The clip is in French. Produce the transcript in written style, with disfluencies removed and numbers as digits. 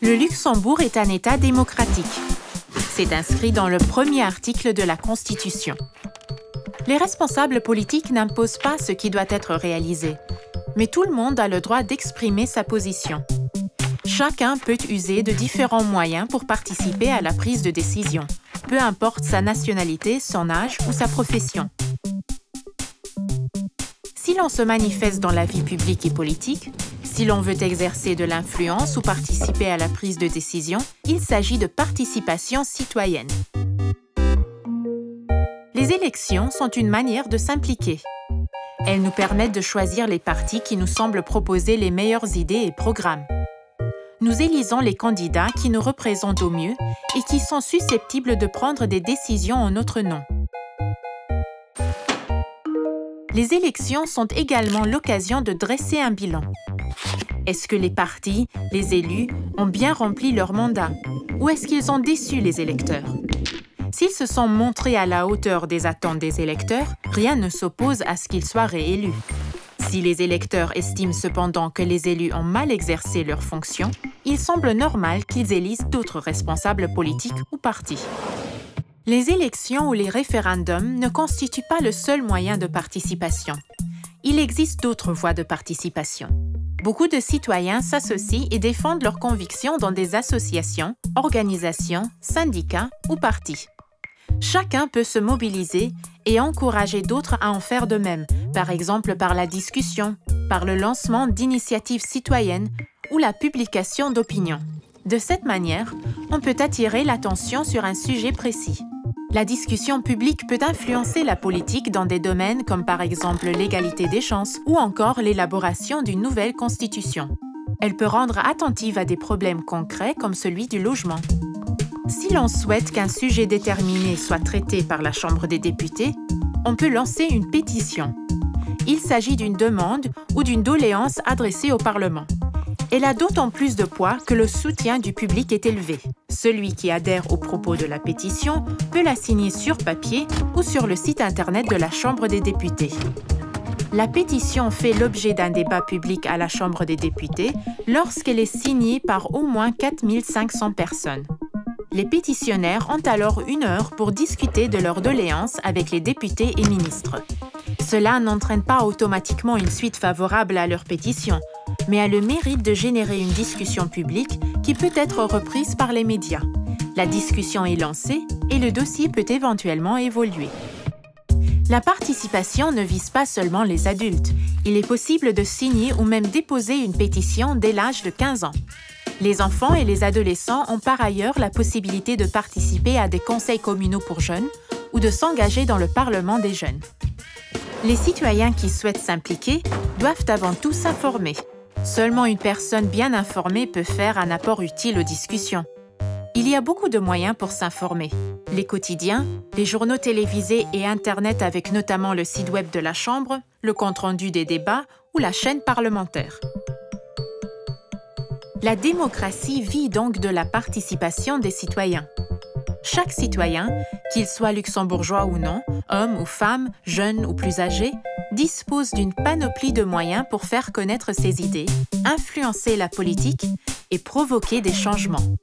Le Luxembourg est un État démocratique. C'est inscrit dans le premier article de la Constitution. Les responsables politiques n'imposent pas ce qui doit être réalisé, mais tout le monde a le droit d'exprimer sa position. Chacun peut user de différents moyens pour participer à la prise de décision, peu importe sa nationalité, son âge ou sa profession. Si l'on se manifeste dans la vie publique et politique, si l'on veut exercer de l'influence ou participer à la prise de décision, il s'agit de participation citoyenne. Les élections sont une manière de s'impliquer. Elles nous permettent de choisir les partis qui nous semblent proposer les meilleures idées et programmes. Nous élisons les candidats qui nous représentent au mieux et qui sont susceptibles de prendre des décisions en notre nom. Les élections sont également l'occasion de dresser un bilan. Est-ce que les partis, les élus, ont bien rempli leur mandat? Ou est-ce qu'ils ont déçu les électeurs? S'ils se sont montrés à la hauteur des attentes des électeurs, rien ne s'oppose à ce qu'ils soient réélus. Si les électeurs estiment cependant que les élus ont mal exercé leurs fonctions, il semble normal qu'ils élisent d'autres responsables politiques ou partis. Les élections ou les référendums ne constituent pas le seul moyen de participation. Il existe d'autres voies de participation. Beaucoup de citoyens s'associent et défendent leurs convictions dans des associations, organisations, syndicats ou partis. Chacun peut se mobiliser et encourager d'autres à en faire de même, par exemple par la discussion, par le lancement d'initiatives citoyennes ou la publication d'opinions. De cette manière, on peut attirer l'attention sur un sujet précis. La discussion publique peut influencer la politique dans des domaines comme par exemple l'égalité des chances ou encore l'élaboration d'une nouvelle constitution. Elle peut rendre attentive à des problèmes concrets comme celui du logement. Si l'on souhaite qu'un sujet déterminé soit traité par la Chambre des députés, on peut lancer une pétition. Il s'agit d'une demande ou d'une doléance adressée au Parlement. Elle a d'autant plus de poids que le soutien du public est élevé. Celui qui adhère aux propos de la pétition peut la signer sur papier ou sur le site Internet de la Chambre des députés. La pétition fait l'objet d'un débat public à la Chambre des députés lorsqu'elle est signée par au moins 4 500 personnes. Les pétitionnaires ont alors 1 heure pour discuter de leurs doléances avec les députés et ministres. Cela n'entraîne pas automatiquement une suite favorable à leur pétition, mais a le mérite de générer une discussion publique qui peut être reprise par les médias. La discussion est lancée et le dossier peut éventuellement évoluer. La participation ne vise pas seulement les adultes. Il est possible de signer ou même déposer une pétition dès l'âge de 15 ans. Les enfants et les adolescents ont par ailleurs la possibilité de participer à des conseils communaux pour jeunes ou de s'engager dans le Parlement des jeunes. Les citoyens qui souhaitent s'impliquer doivent avant tout s'informer. Seulement une personne bien informée peut faire un apport utile aux discussions. Il y a beaucoup de moyens pour s'informer. Les quotidiens, les journaux télévisés et Internet avec notamment le site web de la Chambre, le compte-rendu des débats ou la chaîne parlementaire. La démocratie vit donc de la participation des citoyens. Chaque citoyen, qu'il soit luxembourgeois ou non, homme ou femme, jeune ou plus âgé, dispose d'une panoplie de moyens pour faire connaître ses idées, influencer la politique et provoquer des changements.